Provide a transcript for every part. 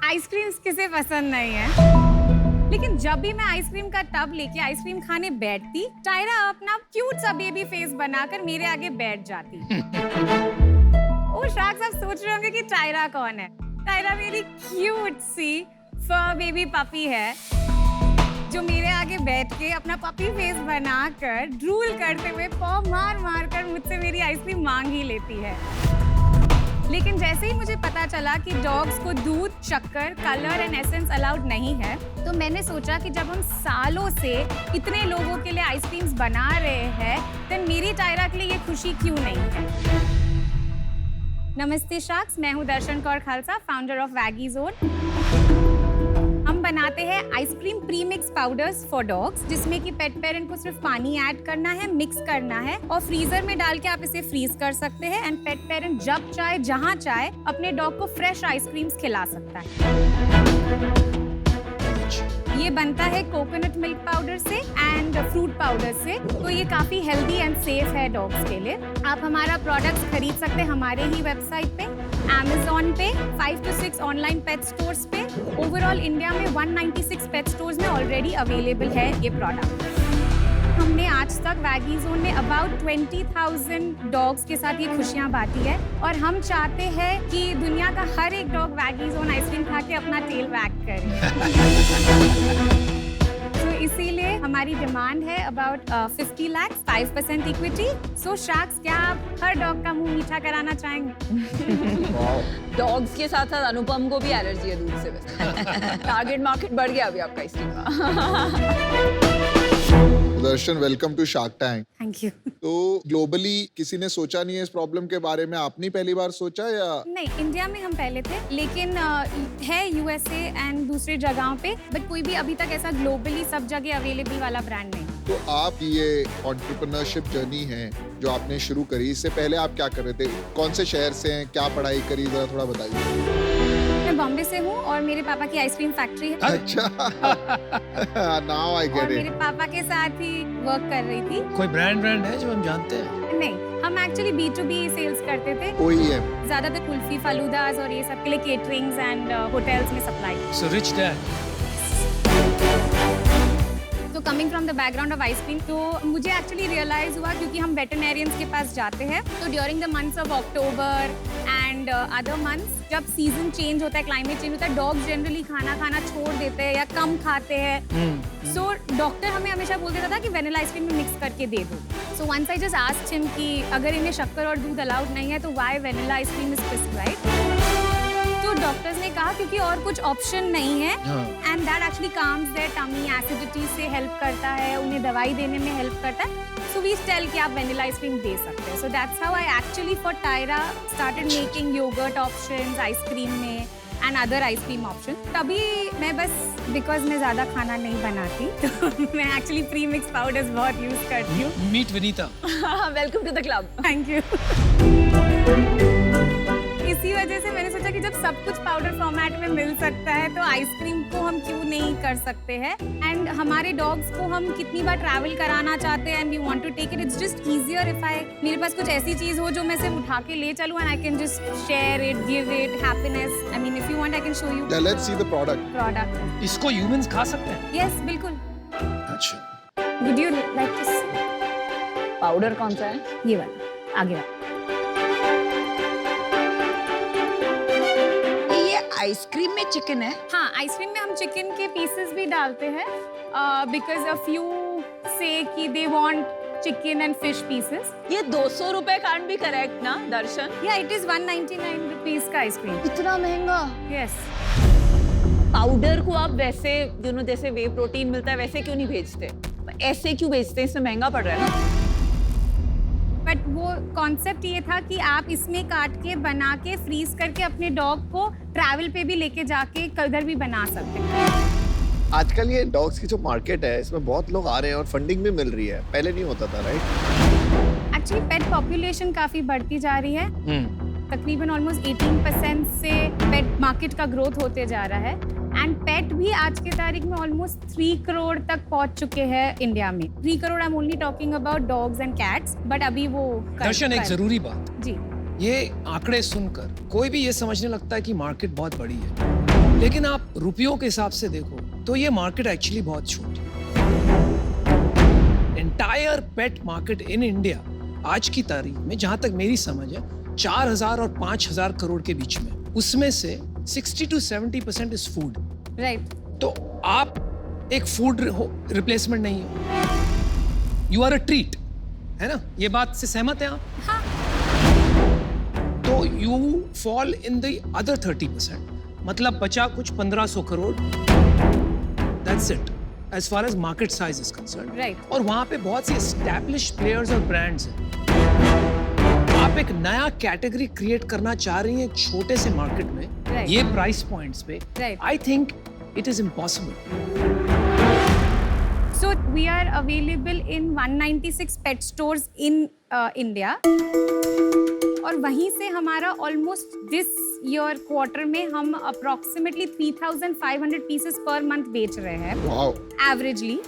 Ice creams किसे पसंद नहीं है, लेकिन जब भी मैं आइसक्रीम का टब लेके आइसक्रीम खाने बैठती, टायरा अपना क्यूट सा बेबी फेस बनाकर मेरे आगे बैठ जाती। ओ शार्क साहब सोच रहे होंगे कि टायरा कौन है। टायरा मेरी क्यूट सी फर बेबी पपी है जो मेरे आगे बैठ के अपना पपी फेस बनाकर ड्रूल करते हुए पॉ मार मार कर मुझसे मेरी आइसक्रीम मांग ही लेती है। लेकिन जैसे ही मुझे पता चला कि डॉग्स को दूध, शक्कर, कलर एंड एसेंस अलाउड नहीं है, तो मैंने सोचा कि जब हम सालों से इतने लोगों के लिए आइसक्रीम्स बना रहे हैं, तो मेरी टायरा के लिए ये खुशी क्यों नहीं है। नमस्ते शार्क्स, मैं हूँ Darshan Kaur Khalsa, founder of waggy zone. हम बनाते हैं ice cream premix powders for dogs, जिसमें कि पेट पेरेंट को सिर्फ पानी ऐड करना है, मिक्स करना है और फ्रीजर में डाल के आप इसे फ्रीज कर सकते हैं एंड पेट पेरेंट जब चाहे जहां चाहे अपने डॉग को फ्रेश आइसक्रीम्स खिला सकता है। ये बनता है कोकोनट मिल्क पाउडर से एंड फ्रूट पाउडर से, तो ये काफी हेल्दी एंड सेफ है डॉग्स के लिए। आप हमारा प्रोडक्ट्स खरीद सकते हैं हमारे ही वेबसाइट पे, Amazon पे, 5 to 6 ऑनलाइन पेट स्टोर्स पे। ओवरऑल इंडिया में 196 पेट स्टोर्स में ऑलरेडी अवेलेबल है ये प्रोडक्ट। हमने आज तक वैगी जोन में अबाउट 20,000 डॉग्स के साथ ये खुशियाँ बांटी है और हम चाहते हैं कि दुनिया का हर एक डॉग वैगी जोन आइसक्रीम खा के अपना टेल वैग करे। तो इसीलिए हमारी डिमांड है about 50 lakh, 5% equity. So sharks, क्या आप हर डॉग का मुंह मीठा कराना चाहेंगे? डॉग्स के साथ साथ अनुपम को भी एलर्जी है दूध से वैसे। टारगेट मार्केट बढ़ गया अभी आपका आइसक्रीम का। Darshan, welcome to shark tank. Thank you. तो ग्लोबली किसी ने सोचा नहीं है इस प्रॉब्लम के बारे में, आपने पहली बार सोचा या? नहीं, इंडिया में हम पहले थे, लेकिन है यूएसए एंड दूसरी जगहों पे, बट कोई भी अभी तक ऐसा ग्लोबली सब जगह अवेलेबल वाला ब्रांड नहीं। तो आप ये एंटरप्रेन्योरशिप जर्नी है जो आपने शुरू करी, इससे पहले आप क्या कर रहे थे? कौन से शहर से हैं, क्या पढ़ाई करी, जरा थोड़ा बताइए। मैं बॉम्बे से हूँ और मेरे पापा की आइसक्रीम फैक्ट्री है। अच्छा, नाउ आई और गेट मेरे इट। पापा के साथ ही वर्क कर रही थी। कोई ब्रांड है जो हम जानते हैं? नहीं, हम एक्चुअली B2B सेल्स करते थे। OEM। ज्यादातर कुल्फी, फालूदास और ये सब के लिए केटरिंग्स एंड होटल्स में सप्लाई। So rich dad. तो coming from the background of ice cream, तो मुझे एक्चुअली रियलाइज हुआ क्योंकि हम वेटरनेरियंस के पास जाते हैं, तो during the months of October and other months, जब सीजन चेंज होता है, क्लाइमेट चेंज होता है, डॉग जनरली खाना खाना छोड़ देते हैं या कम खाते हैं। सो डॉक्टर हमें हमेशा बोल देता था कि वेनिला आइसक्रीम में मिक्स करके दे दो। So once I just asked him कि अगर इन्हें शक्कर और दूध अलाउड नहीं है तो why vanilla ice cream is prescribed. तो डॉक्टर्स ने कहा क्योंकि और कुछ ऑप्शन नहीं है and that actually calms their tummy, acidity से हेल्प करता है, उन्हें दवाई देने में हेल्प करता है। सो वी टेल कि आप वेनिला आइसक्रीम दे सकते हैं। So that's how I actually for Tyra started making yogurt options ice cream में एंड अदर आइसक्रीम ऑप्शन। तभी मैं बस, बिकॉज मैं ज़्यादा खाना नहीं बनाती, तो मैं एक्चुअली प्री मिक्स पाउडर्स बहुत यूज़ करती हूँ। Meet Vinita. Welcome to the club. Thank you. इसी वजह से मैंने सोचा कि जब सब कुछ पाउडर फॉर्मेट में मिल सकता है तो आइसक्रीम को हम क्यों नहीं कर सकते हैं। एंड हमारे डॉग्स को हम कितनी बार ट्रैवल कराना चाहते हैं and we want to take it, it's just easier if मेरे पास कुछ ऐसी चीज हो जो मैं सिर्फ उठा के ले चलूं and I can just share it, give it happiness. I mean if you want I can show you let's see the product. इसको ह्यूमंस खा सकते हैं? यस, बिल्कुल। अच्छा। Would you like to see? Powder कौन सा है? ये वाला, आगे वाला। आइसक्रीम में चिकन है? हाँ, आइसक्रीम में हम चिकन के पीसेस भी डालते हैं बिकॉज अ फ्यू से कि they want chicken and fish pieces. ये 200 रुपए कांट भी करेक्ट ना दर्शन? या इट इज 199 रुपीज का आइसक्रीम। इतना महंगा? यस। पाउडर को आप वैसे जैसे वे प्रोटीन मिलता है वैसे क्यों नहीं भेजते? ऐसे क्यों भेजते हैं? इसमें महंगा पड़ रहा है ना। बट वो कॉन्सेप्ट ये था कि आप इसमें काट के बना के फ्रीज करके अपने डॉग को ट्रैवल पे भी लेके जाके कलर भी बना सकते हैं। आजकल ये डॉग्स की जो मार्केट है इसमें बहुत लोग आ रहे हैं और फंडिंग भी मिल रही है, पहले नहीं होता था, राइट? एक्चुअली पेट पॉपुलेशन काफी बढ़ती जा रही है। तकरीबन ऑलमोस्ट 18% से पेट मार्केट का ग्रोथ होते जा रहा है एंड पेट भी आज के तारीख में ऑलमोस्ट 3 करोड़ तक पहुंच चुके हैं इंडिया में। 3 crore, I am only talking about dogs and cats, but अभी वो दर्शन, एक जरूरी बात, जी, ये आंकड़े सुनकर कोई भी ये समझने लगता है कि मार्केट बहुत बड़ी है, लेकिन आप रुपयों के हिसाब से देखो तो ये मार्केट एक्चुअली बहुत छोटी है। Entire pet market in India आज की तारीख में, जहां तक मेरी समझ है, 4,000 और 5,000 करोड़ के बीच में। उसमें से 60 to 70% इज फूड। राइट। तो आप एक फूड रिप्लेसमेंट नहीं हो, यू आर अ ट्रीट, है ना? ये बात से सहमत हैं आप? हाँ। तो you fall in the other 30%, मतलब बचा कुछ 1,500 crore. That's it as far as market size is concern. Right. और वहां पे बहुत सी एस्टैब्लिश्ड प्लेयर्स और ब्रांड्स हैं। आप एक नया कैटेगरी क्रिएट करना चाह रही हैं एक छोटे से मार्केट में, Right. ये प्राइस पॉइंट्स पे। Right. I think it is impossible. So we are available in 196 pet stores in India. और वहीं से हमारा ऑलमोस्ट दिस ईयर क्वार्टर में हम अप्रोक्सीमेटली 3,500 पीसेस पर मंथ बेच रहे हैं वाओ। एवरेजली।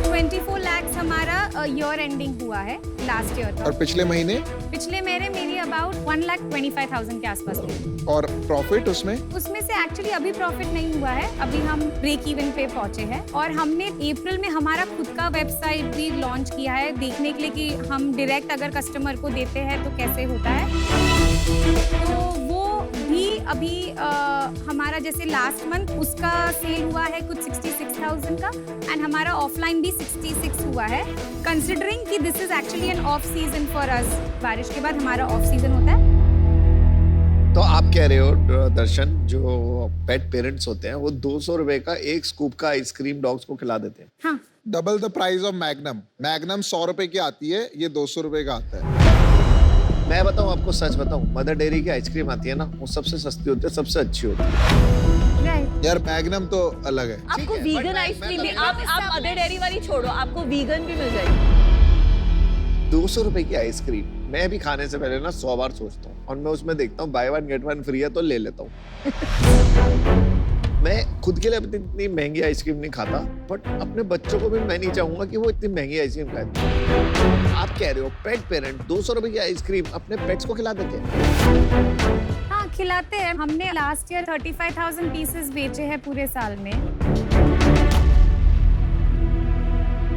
24 lakhs हमारा ईयर एंडिंग हुआ है लास्ट ईयर। और पिछले महीने? पिछले महीने मेरी अबाउट 1,25,000 के आसपास थी। और प्रॉफिट उसमें? उसमें से एक्चुअली अभी प्रॉफिट नहीं हुआ है, अभी हम ब्रेक इवन पे पहुंचे हैं। और हमने अप्रैल में हमारा खुद का वेबसाइट भी लॉन्च किया है, देखने के लिए कि हम डायरेक्ट अगर कस्टमर को देते हैं तो कैसे होता है। तो वो भी अभी हमारा जैसे लास्ट मंथ उसका सेल हुआ है कुछ 66,000 का, एंड हमारा ऑफलाइन भी 66 हुआ है, कंसिडरिंग कि this is actually an off season for us. बारिश के बाद हमारा ऑफ सीजन होता है। तो आप कह रहे हो दर्शन, जो पेट पेरेंट्स होते हैं वो 200 रुपए का एक स्कूप का आइसक्रीम डॉग्स को खिला देते हैं। हाँ। Double the price of magnum. Magnum 100 रुपए की आती है, ये 200 रुपए का आता है। मैं बताऊं आपको, सच बताऊं, मदर डेयरी की आइसक्रीम आती है ना, वो सबसे सस्ती होती है, सबसे अच्छी होती है। राइट। यार मैग्नम तो अलग है। आपको है, वीगन but आइसक्रीम भी, मैं आप मदर डेयरी वाली छोड़ो, आपको वीगन भी मिल जाएगी। 200 रुपए की आइसक्रीम मैं भी खाने से पहले ना 100 बार सोचता हूँ, और मैं उसमें देखता हूँ by one get one free है तो ले लेता हूँ। मैं खुद के लिए इतनी महंगी आइसक्रीम नहीं खाता, बट अपने बच्चों को भी मैं नहीं चाहूंगा कि वो इतनी महंगी आइसक्रीम खाए। आप कह रहे हो पेट पेरेंट 200 रुपए की आइसक्रीम अपने पेट्स को खिला देते हैं? हाँ, खिलाते हैं। हमने लास्ट ईयर 35,000 पीसेस बेचे हैं पूरे साल में।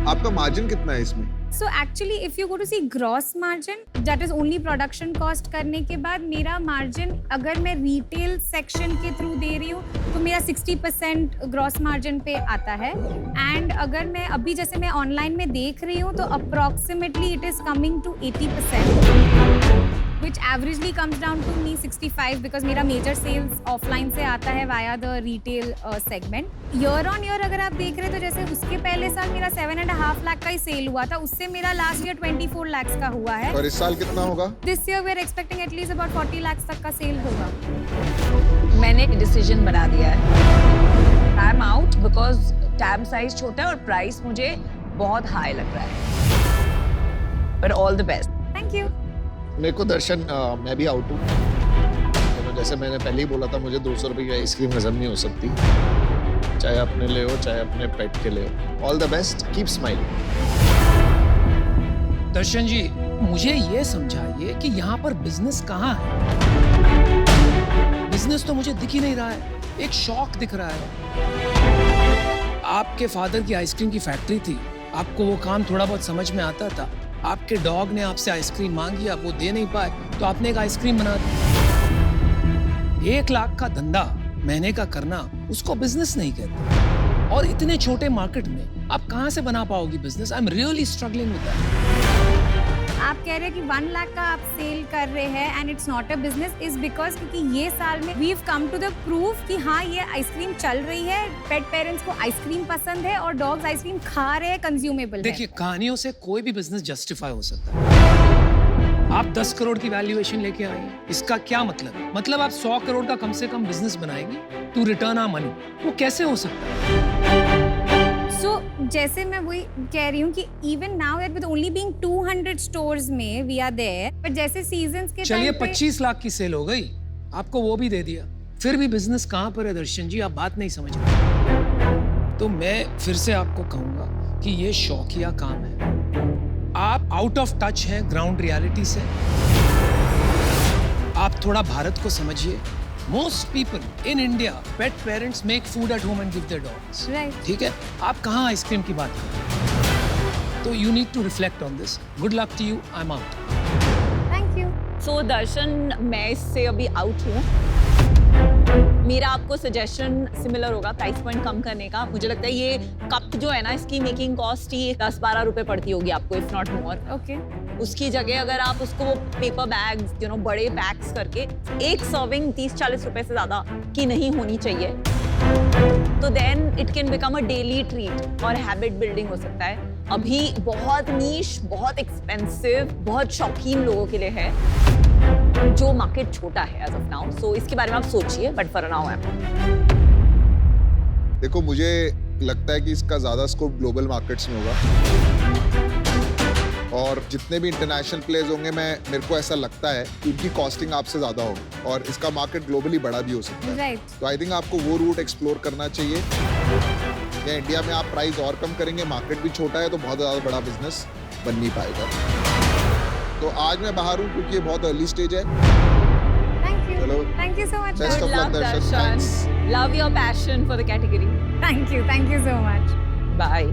आपका मार्जिन कितना है इसमें? So actually, if you go to see gross margin, that is only production cost करने के बाद मेरा मार्जिन, अगर मैं रिटेल सेक्शन के थ्रू दे रही हूँ तो मेरा 60% ग्रॉस मार्जिन पे आता है। एंड अगर मैं अभी जैसे मैं ऑनलाइन में देख रही हूँ तो approximately it is coming to 80%, which averagely comes down to me 65 because मेरा मेजर सेल्स ऑफलाइन से आता है via the retail segment. Year on year अगर आप देख रहे हैं तो जैसे उसके पहले साल मेरा 7.5 लाख का ही सेल हुआ था, उससे मेरा लास्ट ईयर 24 lakhs का हुआ है। और इस साल कितना होगा? This year we are expecting at least about 40 lakhs तक का सेल होगा। मैंने डिसीजन बना दिया है, I am out, because tab size छोटा है और प्राइस मुझे बहुत हाई लग रहा है। But all the best. Thank you. मेरे को दर्शन, मैं भी आउट हूँ। तो जैसे मैंने पहले ही बोला था, मुझे 200 रुपए की आइसक्रीम हजम नहीं हो सकती, चाहे अपने ले हो चाहे अपने पेट के ले हो। All the best, keep smiling. Darshan ji, मुझे ये समझाइए कि यहाँ पर बिजनेस कहाँ है? बिजनेस तो मुझे दिख ही नहीं रहा है, एक शौक दिख रहा है। आपके फादर की आइसक्रीम की फैक्ट्री थी, आपको वो काम थोड़ा बहुत समझ में आता था। आपके डॉग ने आपसे आइसक्रीम मांगी, आप वो दे नहीं पाए तो आपने एक आइसक्रीम बना दी। 1 लाख का धंधा महीने का करना, उसको बिजनेस नहीं कहते। और इतने छोटे मार्केट में आप कहाँ से बना पाओगी business? I am really struggling with that. आप कह रहे हैं कि 1 लाख का आप सेल कर रहे हैं and it's not a business, is because क्योंकि ये साल में we have come to the proof कि हाँ ये आइसक्रीम चल रही है, पेट पेरेंट्स को आइसक्रीम पसंद है और डॉग्स आइसक्रीम खा रहे हैं, कंज्यूमेबल है। देखिए, कहानियों से कोई भी बिजनेस जस्टिफाई हो सकता है। आप 10 करोड़ की वैल्यूएशन लेके आए हैं, इसका क्या मतलब? मतलब आप 100 करोड़ का कम से कम बिजनेस बनाएंगे टू रिटर्न आवर मनी। वो कैसे हो सकता है? So, जैसे मैं वही कह रही हूँ कि even now that with only being 200 stores में we are there, but जैसे seasons के चलिए time पे 25 लाख की सेल हो गई, आपको वो भी दे दिया, फिर भी बिजनेस कहाँ पर है दर्शन जी? आप बात नहीं समझ रहे। तो मैं फिर से आपको कहूंगा कि ये शौकिया काम है। आप आउट ऑफ टच हैं ग्राउंड रियलिटी से। आप थोड़ा भारत को समझिए, Most people in India, pet parents make food at home and give their dogs. Right. ठीक है, आप कहाँ आइसक्रीम की बात कर रहे हो? तो you need to reflect on this. Good luck to you. I'm out. Thank you. सो दर्शन, मैं इससे अभी आउट हूँ। मेरा आपको सजेशन सिमिलर होगा प्राइस पॉइंट कम करने का। मुझे लगता है ये कप जो है ना, इसकी मेकिंग कॉस्ट ही 10-12 रुपए पड़ती होगी आपको, इफ नॉट मोर। Okay. उसकी जगह अगर आप उसको पेपर बैग्स बड़े पैक्स करके, एक सर्विंग 30-40 रुपए से ज्यादा की नहीं होनी चाहिए, तो then it can become a daily treat और हैबिट बिल्डिंग हो सकता है। अभी बहुत नीश, बहुत एक्सपेंसिव, बहुत शौकीन लोगों के लिए है, जो मार्केट छोटा है एज ऑफ नाउ। सो इसके बारे में आप सोचिए, but for now I am. देखो, मुझे लगता है कि इसका ज्यादा स्कोप ग्लोबल मार्केट्स में होगा, और जितने भी इंटरनेशनल प्लेयर्स होंगे, मेरे को ऐसा लगता है कि उनकी कॉस्टिंग आपसे ज्यादा होगी और इसका मार्केट ग्लोबली बड़ा भी हो सकता है। Right. तो आई थिंक आपको वो रूट एक्सप्लोर करना चाहिए। या इंडिया में आप प्राइस और कम करेंगे, मार्केट भी छोटा है, तो बहुत ज्यादा बड़ा बिजनेस बन नहीं पाएगा। तो आज मैं बाहर हूँ क्योंकि ये बहुत अर्ली स्टेज है। Thank you. Hello. Thank you so much. Best of luck, Darshan. Thanks. Love your passion for the category. Thank you. Thank you so much. Bye.